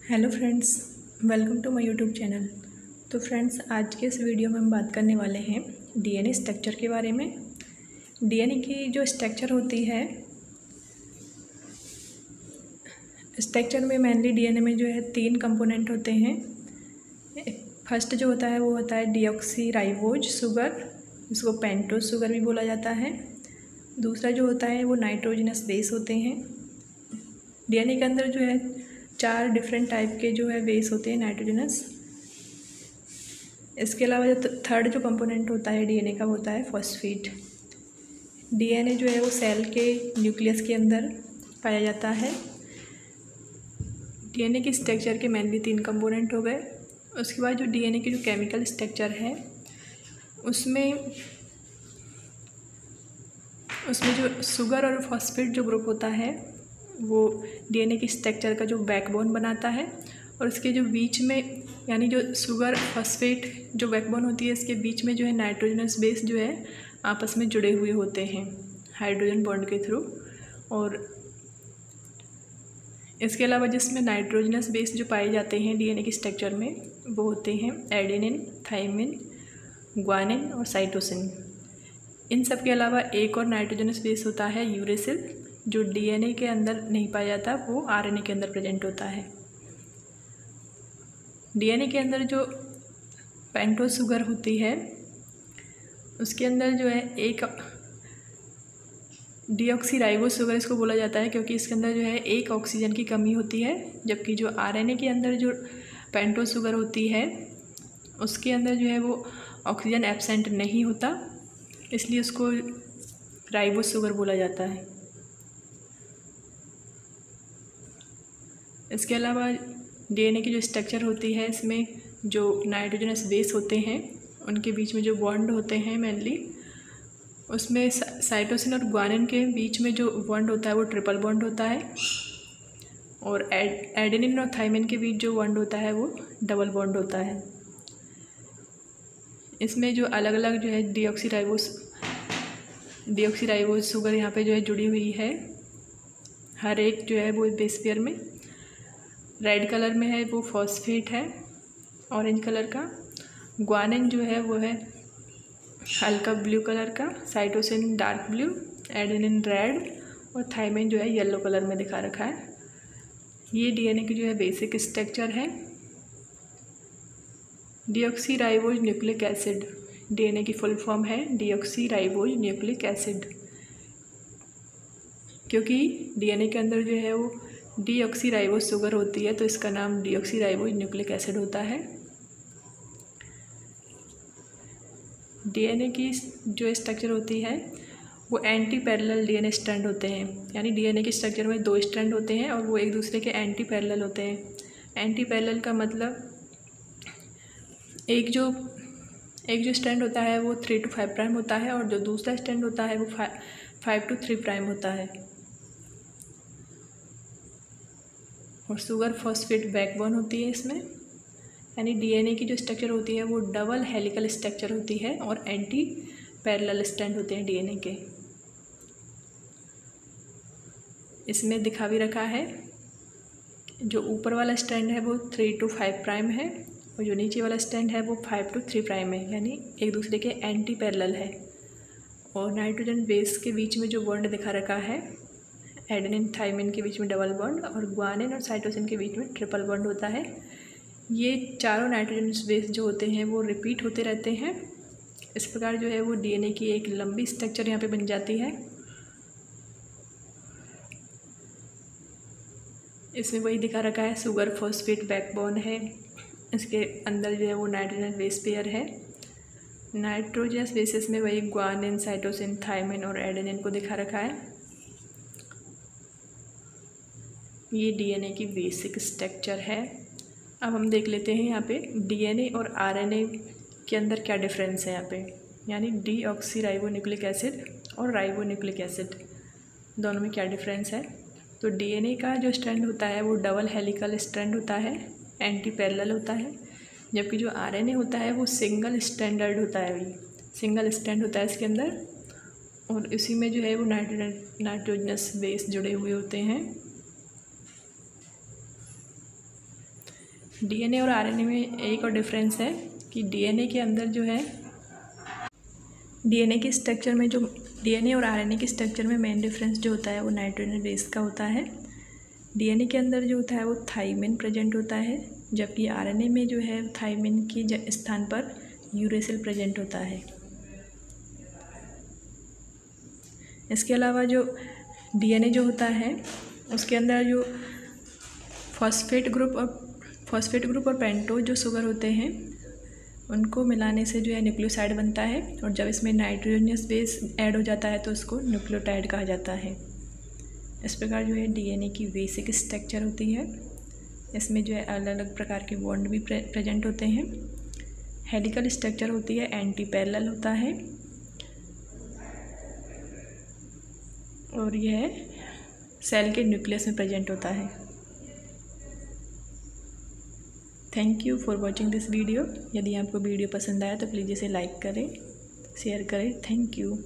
Hello friends, welcome to my YouTube channel. तो friends, आज के इस वीडियो में हम बात करने वाले हैं डीएनए स्ट्रक्चर के बारे में। डीएनए की जो स्ट्रक्चर होती है, स्ट्रक्चर में मेनली डीएनए में जो है 3 कंपोनेंट होते हैं। फर्स्ट जो होता है वो होता है डीऑक्सीराइबोज शुगर, इसको पेंटोज शुगर भी बोला जाता है। दूसरा जो होता है वो नाइट्रोजनस बेस होते हैं। डीएनए के अंदर जो है 4 डिफरेंट टाइप के जो है बेस होते हैं नाइट्रोजनस। इसके अलावा जो थर्ड जो कंपोनेंट होता है डीएनए का होता है फॉस्फेट। डीएनए जो है वो सेल के न्यूक्लियस के अंदर पाया जाता है। डीएनए की स्ट्रक्चर के मेनली 3 कंपोनेंट हो गए। उसके बाद जो डीएनए की जो केमिकल स्ट्रक्चर है उसमें जो शुगर और फॉस्फेट जो ग्रुप होता है वो डीएनए की स्ट्रक्चर का जो बैकबोन बनाता है, और इसके जो बीच में यानी जो शुगर फॉस्फेट जो बैकबोन होती है इसके बीच में जो है नाइट्रोजनस बेस जो है आपस में जुड़े हुए होते हैं हाइड्रोजन बॉन्ड के थ्रू। और इसके अलावा जिसमें नाइट्रोजनस बेस जो पाए जाते हैं डीएनए की स्ट्रक्चर में वो होते हैं एडेनिन, थाइमिन, ग्वानिन और साइटोसिन। इन सब के अलावा एक और नाइट्रोजनस बेस होता है यूरेसिल, जो डीएनए के अंदर नहीं पाया जाता, वो आरएनए के अंदर प्रेजेंट होता है। डीएनए के अंदर जो पेंटोज शुगर होती है उसके अंदर जो है एक डीऑक्सीराइबोज शुगर इसको बोला जाता है, क्योंकि इसके अंदर जो है एक ऑक्सीजन की कमी होती है, जबकि जो आरएनए के अंदर जो पेंटोज शुगर होती है उसके अंदर जो है वो ऑक्सीजन एब्सेंट नहीं होता, इसलिए उसको राइबोज शुगर बोला जाता है। इसके अलावा डीएनए की जो स्ट्रक्चर होती है इसमें जो नाइट्रोजनस बेस होते हैं उनके बीच में जो बॉन्ड होते हैं मेनली, उसमें साइटोसिन और ग्वानिन के बीच में जो बॉन्ड होता है वो ट्रिपल बॉन्ड होता है, और एडेनिन और थाइमिन के बीच जो बॉन्ड होता है वो डबल बॉन्ड होता है। इसमें जो अलग अलग जो है डीऑक्सीराइबोज शुगर यहाँ पे जो है जुड़ी हुई है, हर एक जो है वो बेस पेयर में। रेड कलर में है वो फॉस्फेट है, ऑरेंज कलर का ग्वानिन जो है वो है हल्का ब्लू कलर का, cytosine dark blue, adenine red और थाइमिन जो है येलो कलर में दिखा रखा है। ये डीएनए की जो है बेसिक स्ट्रक्चर है। डीऑक्सीराइबोज न्यूक्लिक एसिड डीएनए की फुल फॉर्म है डीऑक्सीराइबोज न्यूक्लिक एसिड, क्योंकि डीएनए के अंदर जो है वो डीऑक्सीराइबोज शुगर होती है तो इसका नाम डीऑक्सीराइबोज न्यूक्लिक एसिड होता है। डीएनए की जो स्ट्रक्चर होती है वो एंटी पैरेलल डीएनए स्ट्रैंड होते हैं, यानी डीएनए की स्ट्रक्चर में 2 स्ट्रैंड होते हैं और वो एक दूसरे के एंटी पैरेलल होते हैं। एंटी पैरेलल का मतलब एक जो स्ट्रैंड होता है वो 3 to 5 प्राइम होता है, और जो दूसरा स्ट्रैंड होता है वो 5 to 3 प्राइम होता है। और शुगर फॉस्फेट बैकबोन होती है इसमें, यानी डीएनए की जो स्ट्रक्चर होती है वो डबल हेलिकल स्ट्रक्चर होती है और एंटी पैरेलल स्ट्रैंड होते हैं डीएनए के। इसमें दिखा भी रखा है, जो ऊपर वाला स्ट्रैंड है वो 3 to 5 प्राइम है और जो नीचे वाला स्ट्रैंड है वो 5 to 3 प्राइम है, यानी एक दूसरे के एंटी पैरेलल है। और नाइट्रोजन बेस के बीच में जो बॉन्ड दिखा रखा है एडेनिन थाइमिन के बीच में डबल बॉन्ड, और ग्वानिन और साइटोसिन के बीच में ट्रिपल बॉन्ड होता है। ये चारों नाइट्रोजन बेस जो होते हैं वो रिपीट होते रहते हैं। इस प्रकार जो है वो डीएनए की एक लंबी स्ट्रक्चर यहाँ पे बन जाती है। इसमें वही दिखा रखा है, शुगर फॉस्फेट बैकबोन है, इसके अंदर जो है वो नाइट्रोजन बेस पेयर है। नाइट्रोजनस बेसिस में वही ग्वानिन, साइटोसिन, थाइमिन और एडेनिन को दिखा रखा है। ये डीएनए की बेसिक स्ट्रक्चर है। अब हम देख लेते हैं यहाँ पे डीएनए और आरएनए के अंदर क्या डिफरेंस है यहाँ पे, यानी डीऑक्सीराइबोन्यूक्लिक एसिड और राइबोन्यूक्लिक एसिड दोनों में क्या डिफरेंस है। तो डीएनए का जो स्ट्रैंड होता है वो डबल हेलिकल स्ट्रैंड होता है, एंटी पैरेलल होता है, जबकि जो आरएनए होता है वो सिंगल स्ट्रैंडर्ड होता है, वही सिंगल स्ट्रैंड होता है इसके अंदर, और इसी में जो है वो नाइट्रोजनस बेस जुड़े हुए होते हैं। डीएनए और आरएनए में एक और डिफरेंस है कि डीएनए के अंदर जो है, डीएनए के स्ट्रक्चर में जो डीएनए और आरएनए के स्ट्रक्चर में मेन डिफरेंस जो होता है वो नाइट्रोजन बेस का होता है। डीएनए के अंदर जो होता है वो थाइमिन प्रेजेंट होता है, जबकि आरएनए में जो है थाइमिन के स्थान पर यूरेसिल प्रेजेंट होता है। इसके अलावा जो डीएनए जो होता है उसके अंदर जो फॉस्फेट ग्रुप और पेंटोज जो शुगर होते हैं उनको मिलाने से जो है न्यूक्लियोसाइड बनता है, और जब इसमें नाइट्रोजनियस बेस ऐड हो जाता है तो उसको न्यूक्लियोटाइड कहा जाता है। इस प्रकार जो है डीएनए की बेसिक स्ट्रक्चर होती है। इसमें जो है अलग अलग प्रकार के बॉन्ड भी प्रेजेंट होते हैं। हेलिकल स्ट्रक्चर होती है, एंटी पैरेलल होता है, और यह सेल के न्यूक्लियस में प्रेजेंट होता है। Thank you for watching this video. यदि आपको वीडियो पसंद आया तो प्लीज़ इसे लाइक करें, शेयर करें। Thank you.